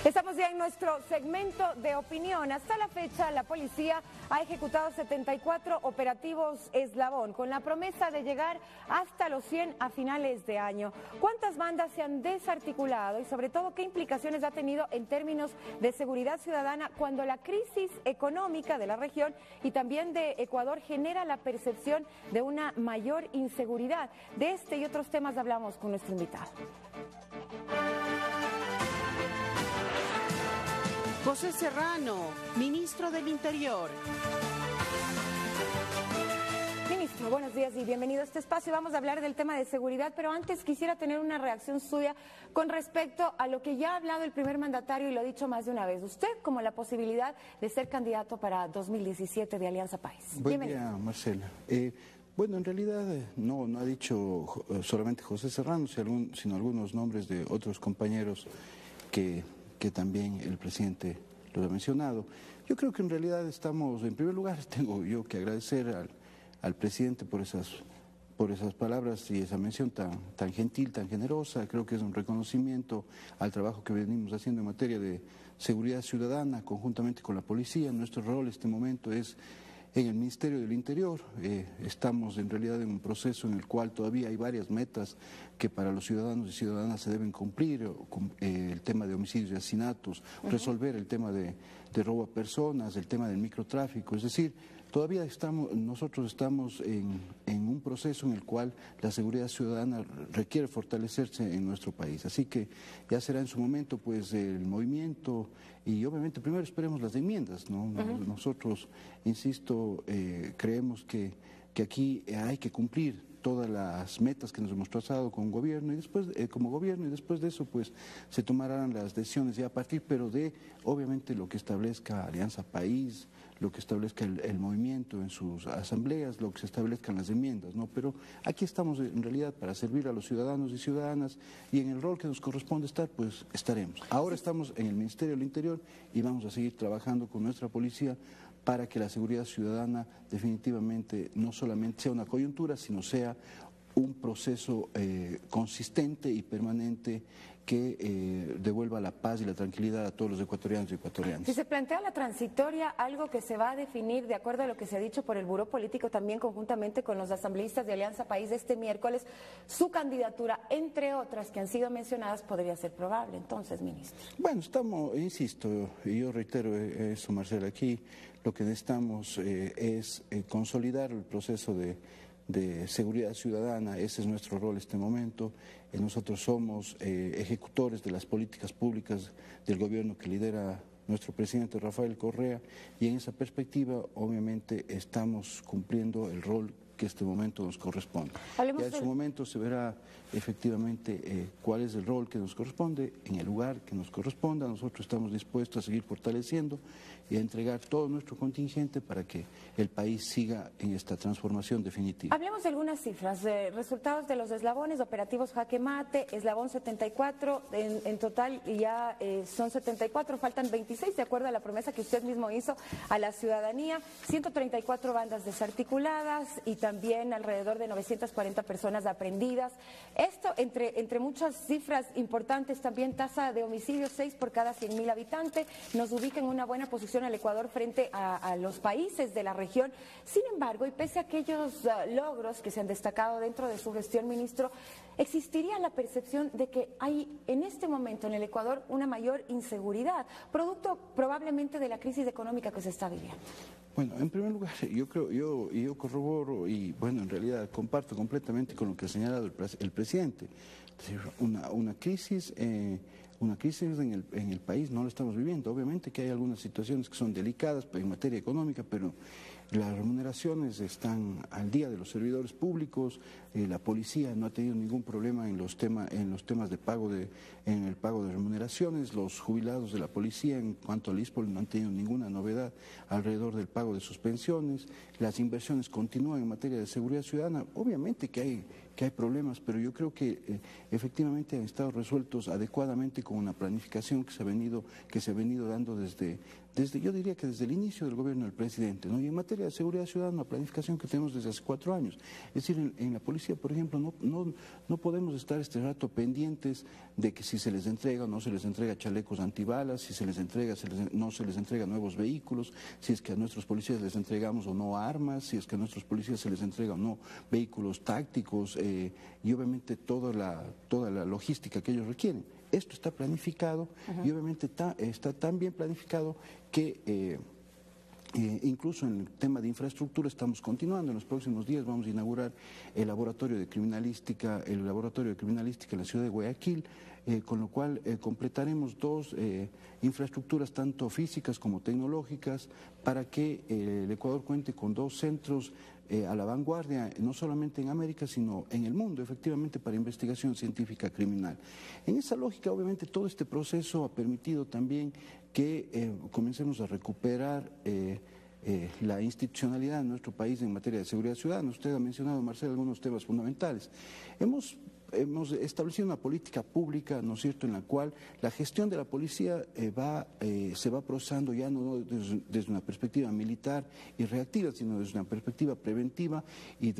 Estamos ya en nuestro segmento de opinión. Hasta la fecha, la policía ha ejecutado 74 operativos Eslabón, con la promesa de llegar hasta los 100 a finales de año. ¿Cuántas bandas se han desarticulado y, sobre todo, qué implicaciones ha tenido en términos de seguridad ciudadana cuando la crisis económica de la región y también de Ecuador genera la percepción de una mayor inseguridad? De este y otros temas hablamos con nuestro invitado. José Serrano, ministro del Interior. Ministro, buenos días y bienvenido a este espacio. Vamos a hablar del tema de seguridad, pero antes quisiera tener una reacción suya con respecto a lo que ya ha hablado el primer mandatario y lo ha dicho más de una vez. Usted como la posibilidad de ser candidato para 2017 de Alianza País. Buen día, Marcela. Bueno, en realidad no ha dicho solamente José Serrano, sino algunos nombres de otros compañeros que también el presidente lo ha mencionado. Yo creo que en realidad estamos, en primer lugar, tengo yo que agradecer al presidente por esas palabras y esa mención tan gentil, tan generosa. Creo que es un reconocimiento al trabajo que venimos haciendo en materia de seguridad ciudadana, conjuntamente con la policía. Nuestro rol en este momento es en el Ministerio del Interior. Estamos en realidad en un proceso en el cual todavía hay varias metas que para los ciudadanos y ciudadanas se deben cumplir, el tema de homicidios y asesinatos, resolver el tema de robo a personas, el tema del microtráfico, es decir, todavía nosotros estamos en un proceso en el cual la seguridad ciudadana requiere fortalecerse en nuestro país. Así que ya será en su momento pues el movimiento y obviamente primero esperemos las enmiendas, ¿no? Nosotros, insisto, creemos que aquí hay que cumplir todas las metas que nos hemos trazado como gobierno y después de eso pues se tomarán las decisiones ya a partir, pero de obviamente lo que establezca Alianza País, lo que establezca el movimiento en sus asambleas, lo que se establezcan las enmiendas, ¿no? Pero aquí estamos en realidad para servir a los ciudadanos y ciudadanas y en el rol que nos corresponde estar, pues estaremos. Ahora estamos en el Ministerio del Interior y vamos a seguir trabajando con nuestra policía para que la seguridad ciudadana definitivamente no solamente sea una coyuntura, sino sea un proceso consistente y permanente que devuelva la paz y la tranquilidad a todos los ecuatorianos y ecuatorianas. Si se plantea la transitoria, algo que se va a definir de acuerdo a lo que se ha dicho por el Buró Político, también conjuntamente con los asambleístas de Alianza País este miércoles, su candidatura, entre otras que han sido mencionadas, podría ser probable. Entonces, ministro. Bueno, insisto, y yo reitero eso, Marcela, aquí lo que necesitamos es consolidar el proceso de seguridad ciudadana. Ese es nuestro rol en este momento. Nosotros somos ejecutores de las políticas públicas del gobierno que lidera nuestro presidente Rafael Correa y en esa perspectiva obviamente estamos cumpliendo el rol que en este momento nos corresponde. Ya en su momento se verá efectivamente cuál es el rol que nos corresponde, en el lugar que nos corresponda. Nosotros estamos dispuestos a seguir fortaleciendo y a entregar todo nuestro contingente para que el país siga en esta transformación definitiva. Hablemos de algunas cifras, de resultados de los eslabones, operativos Jaque Mate, Eslabón 74, en total ya son 74, faltan 26 de acuerdo a la promesa que usted mismo hizo a la ciudadanía, 134 bandas desarticuladas y también alrededor de 940 personas aprehendidas. Esto, entre muchas cifras importantes, también tasa de homicidios 6 por cada 100.000 habitantes, nos ubica en una buena posición al Ecuador frente a los países de la región. Sin embargo, y pese a aquellos logros que se han destacado dentro de su gestión, ministro, existiría la percepción de que hay en este momento en el Ecuador una mayor inseguridad, producto probablemente de la crisis económica que se está viviendo. Bueno, en primer lugar, yo corroboro y, bueno, en realidad comparto completamente con lo que ha señalado el presidente. Es decir, una crisis en el país no la estamos viviendo. Obviamente que hay algunas situaciones que son delicadas en materia económica, pero las remuneraciones están al día de los servidores públicos, la policía no ha tenido ningún problema en los temas de pago en el pago de remuneraciones, los jubilados de la policía en cuanto al ISPOL no han tenido ninguna novedad alrededor del pago de sus pensiones, las inversiones continúan en materia de seguridad ciudadana. Obviamente que hay problemas, pero yo creo que efectivamente han estado resueltos adecuadamente con una planificación que se ha venido dando desde, yo diría que desde el inicio del gobierno del presidente, ¿no? Y en materia de seguridad ciudadana, una planificación que tenemos desde hace 4 años. Es decir, en la policía, por ejemplo, no podemos estar este rato pendientes de que si se les entrega o no se les entrega chalecos antibalas, si se les entrega, no se les entrega nuevos vehículos, si es que a nuestros policías les entregamos o no armas, si es que a nuestros policías se les entrega o no vehículos tácticos y obviamente toda la logística que ellos requieren. Esto está planificado y obviamente está tan bien planificado que incluso en el tema de infraestructura estamos continuando. En los próximos días vamos a inaugurar el laboratorio de criminalística en la ciudad de Guayaquil, con lo cual completaremos 2 infraestructuras tanto físicas como tecnológicas para que el Ecuador cuente con 2 centros a la vanguardia, no solamente en América, sino en el mundo, efectivamente, para investigación científica criminal. En esa lógica, obviamente, todo este proceso ha permitido también que comencemos a recuperar la institucionalidad en nuestro país en materia de seguridad ciudadana. Usted ha mencionado, Marcelo, algunos temas fundamentales. Hemos establecido una política pública, ¿no es cierto?, en la cual la gestión de la policía se va procesando ya no desde una perspectiva militar y reactiva, sino desde una perspectiva preventiva y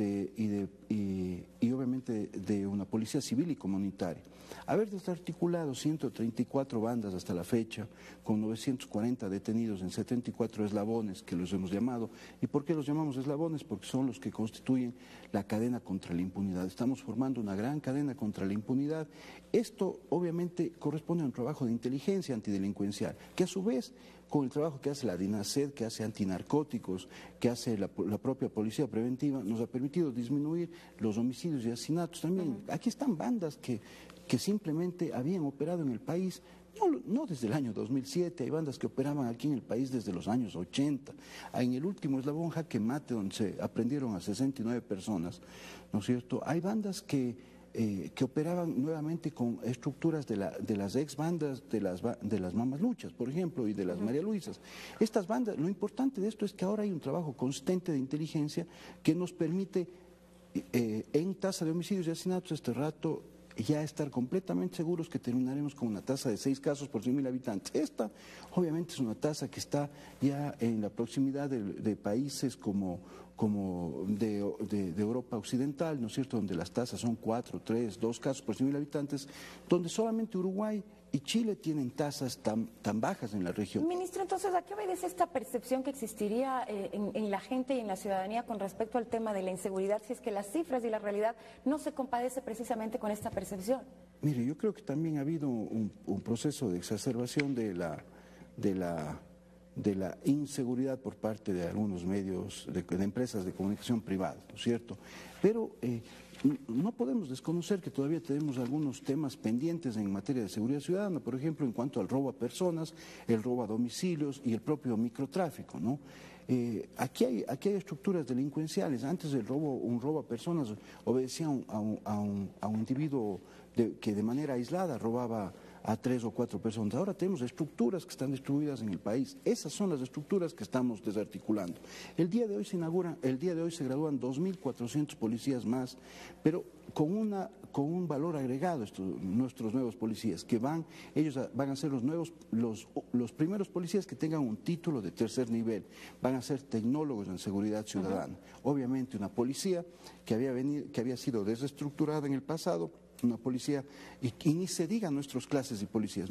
obviamente de una policía civil y comunitaria. Haber desarticulado 134 bandas hasta la fecha, con 940 detenidos en 74 eslabones, que los hemos llamado. ¿Y por qué los llamamos eslabones? Porque son los que constituyen la cadena contra la impunidad. Estamos formando una gran cadena contra la impunidad. Esto obviamente corresponde a un trabajo de inteligencia antidelincuencial, que a su vez, con el trabajo que hace la DINASED, que hace antinarcóticos, que hace la propia policía preventiva, nos ha permitido disminuir los homicidios y asesinatos también. Aquí están bandas que simplemente habían operado en el país, no desde el año 2007, hay bandas que operaban aquí en el país desde los años 80. En el último eslabón, Jaque Mate, donde se aprendieron a 69 personas, ¿no es cierto? Hay bandas que operaban nuevamente con estructuras de las ex bandas de las Mamas Luchas, por ejemplo, y de las María Luisas. Estas bandas, lo importante de esto es que ahora hay un trabajo constante de inteligencia que nos permite, en tasa de homicidios y asesinatos, este rato, ya estar completamente seguros que terminaremos con una tasa de 6 casos por 100.000 habitantes. Esta, obviamente, es una tasa que está ya en la proximidad de países como de Europa Occidental, ¿no es cierto?, donde las tasas son 4, 3, 2 casos por 100.000 habitantes, donde solamente Uruguay y Chile tienen tasas tan bajas en la región. Ministro, entonces, ¿a qué obedece esta percepción que existiría en la gente y en la ciudadanía con respecto al tema de la inseguridad, si es que las cifras y la realidad no se compadece precisamente con esta percepción? Mire, yo creo que también ha habido un proceso de exacerbación de la inseguridad por parte de algunos medios, de empresas de comunicación privadas, ¿no es cierto? Pero no podemos desconocer que todavía tenemos algunos temas pendientes en materia de seguridad ciudadana, por ejemplo, en cuanto al robo a personas, el robo a domicilios y el propio microtráfico, ¿no? Aquí hay estructuras delincuenciales. Antes un robo a personas obedecía a un individuo que de manera aislada robaba a 3 o 4 personas. Ahora tenemos estructuras que están distribuidas en el país. Esas son las estructuras que estamos desarticulando. El día de hoy se gradúan 2.400 policías más, pero con un valor agregado nuestros nuevos policías, que ellos van a ser los primeros policías que tengan un título de 3er nivel, van a ser tecnólogos en seguridad ciudadana. Obviamente una policía que había sido desestructurada en el pasado, una policía, y ni se diga nuestras clases y policías,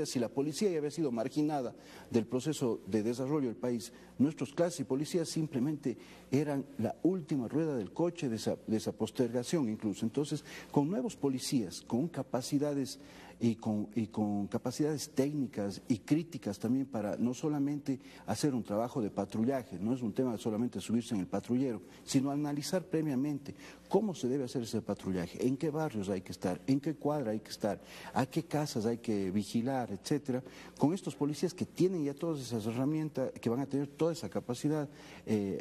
si la policía ya había sido marginada del proceso de desarrollo del país, nuestros clases y policías simplemente eran la última rueda del coche de esa postergación incluso. Entonces, con nuevos policías, con capacidades y con capacidades técnicas y críticas también para no solamente hacer un trabajo de patrullaje, no es un tema de solamente subirse en el patrullero, sino analizar previamente cómo se debe hacer ese patrullaje, en qué barrios hay que estar, en qué cuadra hay que estar, a qué casas hay que vigilar, etcétera. Con estos policías que tienen ya todas esas herramientas, que van a tener toda esa capacidad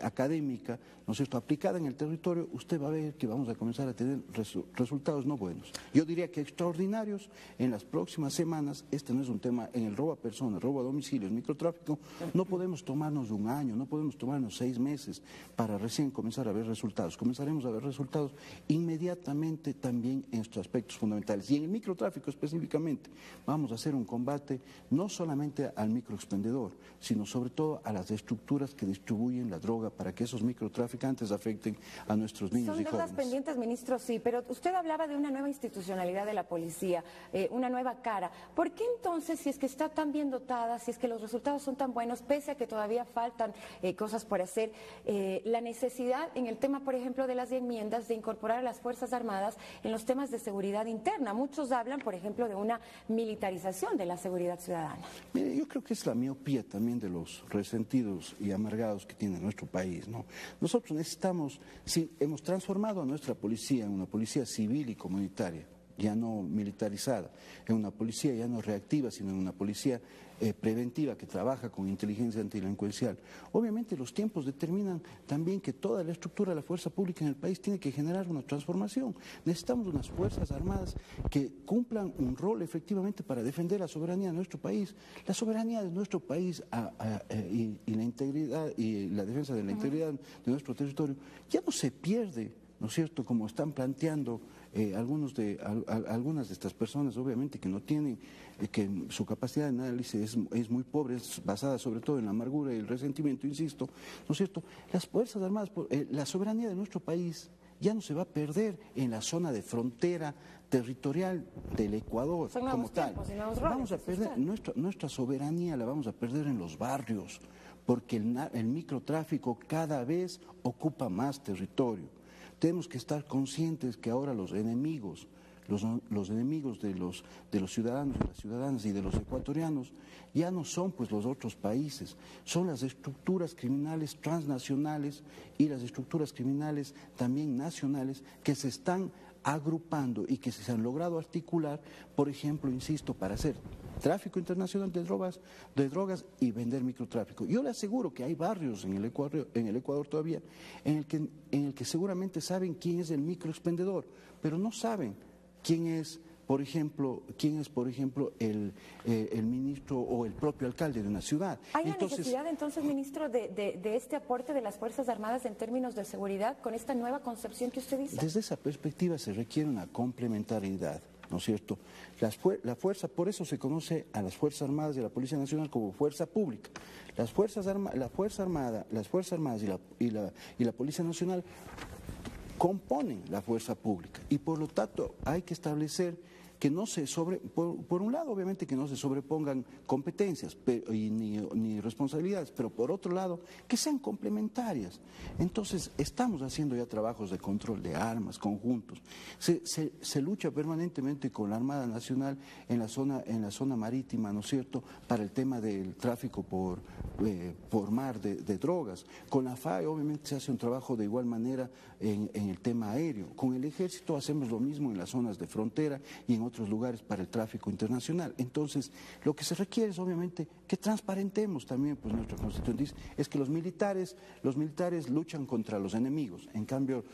académica, ¿no es cierto?, aplicada en el territorio, usted va a ver que vamos a comenzar a tener resultados no buenos. Yo diría que extraordinarios en las próximas semanas. Este no es un tema en el robo a personas, robo a domicilio, el microtráfico. No podemos tomarnos un año, no podemos tomarnos 6 meses para recién comenzar a ver resultados. Comenzaremos a ver resultados inmediatamente también en estos aspectos fundamentales. Y en el microtráfico específicamente vamos a hacer un combate no solamente al microexpendedor, sino sobre todo a las estructuras que distribuyen la droga para que esos microtraficantes afecten a nuestros niños y jóvenes. Son deudas pendientes, ministro, sí, pero usted hablaba de una nueva institucionalidad de la policía, una nueva cara. ¿Por qué entonces, si es que está tan bien dotada, si es que los resultados son tan buenos, pese a que todavía faltan cosas por hacer, la necesidad en el tema, por ejemplo, de las enmiendas de incorporar a las Fuerzas Armadas en los temas de seguridad interna? Muchos hablan, por ejemplo, de una militarización de la seguridad ciudadana. Mire, yo creo que es la miopía también de los resentidos y amargados que tiene nuestro país, ¿no? Nosotros necesitamos, sí, hemos transformado a nuestra policía en una policía civil y comunitaria, ya no militarizada, en una policía ya no reactiva, sino en una policía preventiva que trabaja con inteligencia antidelincuencial. Obviamente los tiempos determinan también que toda la estructura de la fuerza pública en el país tiene que generar una transformación. Necesitamos unas fuerzas armadas que cumplan un rol efectivamente para defender la soberanía de nuestro país. La soberanía de nuestro país y la integridad y la defensa de la integridad de nuestro territorio ya no se pierde, ¿no es cierto?, como están planteando algunas de estas personas, obviamente, que no tienen, que su capacidad de análisis es muy pobre, es basada sobre todo en la amargura y el resentimiento, insisto, ¿no es cierto? Las Fuerzas Armadas, la soberanía de nuestro país ya no se va a perder en la zona de frontera territorial del Ecuador como tal. Vamos a perder nuestra soberanía, la vamos a perder en los barrios, porque el microtráfico cada vez ocupa más territorio. Tenemos que estar conscientes que ahora los enemigos de los ciudadanos y las ciudadanas y de los ecuatorianos ya no son pues los otros países, son las estructuras criminales transnacionales y las estructuras criminales también nacionales que se están agrupando y que se han logrado articular, por ejemplo, insisto, para hacer tráfico internacional de drogas y vender microtráfico. Yo le aseguro que hay barrios en el Ecuador todavía en el que seguramente saben quién es el microexpendedor, pero no saben quién es, por ejemplo, el ministro o el propio alcalde de una ciudad. ¿Hay la necesidad entonces, ministro, de este aporte de las Fuerzas Armadas en términos de seguridad con esta nueva concepción que usted dice? Desde esa perspectiva se requiere una complementariedad, ¿no es cierto? La fuerza, por eso se conoce a las Fuerzas Armadas y a la Policía Nacional como fuerza pública. La Fuerza Armada y la Policía Nacional componen la fuerza pública y por lo tanto hay que establecer que no se por un lado obviamente que no se sobrepongan competencias ni responsabilidades, pero por otro lado que sean complementarias. Entonces estamos haciendo ya trabajos de control de armas conjuntos, se lucha permanentemente con la Armada Nacional en la zona marítima, ¿no es cierto?, para el tema del tráfico por mar de drogas. Con la FAE obviamente se hace un trabajo de igual manera en el tema aéreo. Con el Ejército hacemos lo mismo en las zonas de frontera y en otros lugares para el tráfico internacional. Entonces, lo que se requiere es obviamente que transparentemos también, pues nuestra Constitución dice, es que los militares luchan contra los enemigos, en cambio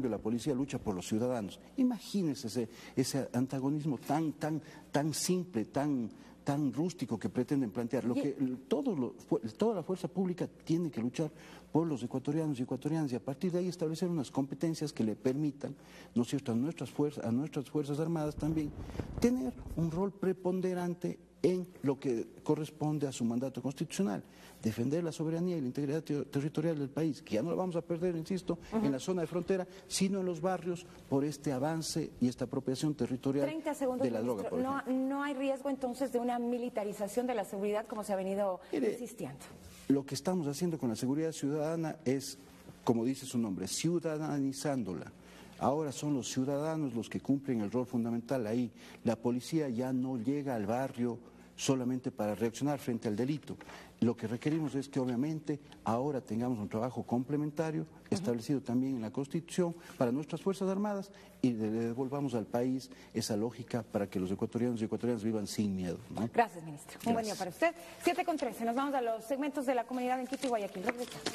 la policía lucha por los ciudadanos. Imagínense ese antagonismo tan simple, tan rústico que pretenden plantear. Toda la fuerza pública tiene que luchar por los ecuatorianos y ecuatorianas y a partir de ahí establecer unas competencias que le permitan, ¿no es cierto?, a nuestras Fuerzas Armadas también tener un rol preponderante en lo que corresponde a su mandato constitucional, defender la soberanía y la integridad territorial del país, que ya no la vamos a perder, insisto, en la zona de frontera, sino en los barrios por este avance y esta apropiación territorial 30 segundos, de la droga. Por ejemplo. No hay riesgo entonces de una militarización de la seguridad como se ha venido insistiendo. Lo que estamos haciendo con la seguridad ciudadana es, como dice su nombre, ciudadanizándola. Ahora son los ciudadanos los que cumplen el rol fundamental ahí. La policía ya no llega al barrio solamente para reaccionar frente al delito. Lo que requerimos es que obviamente ahora tengamos un trabajo complementario establecido también en la Constitución para nuestras Fuerzas Armadas y le devolvamos al país esa lógica para que los ecuatorianos y ecuatorianas vivan sin miedo, ¿no? Gracias, ministro. Un buen día para usted. 7:13. Nos vamos a los segmentos de la comunidad en Quito y Guayaquil. Regresamos.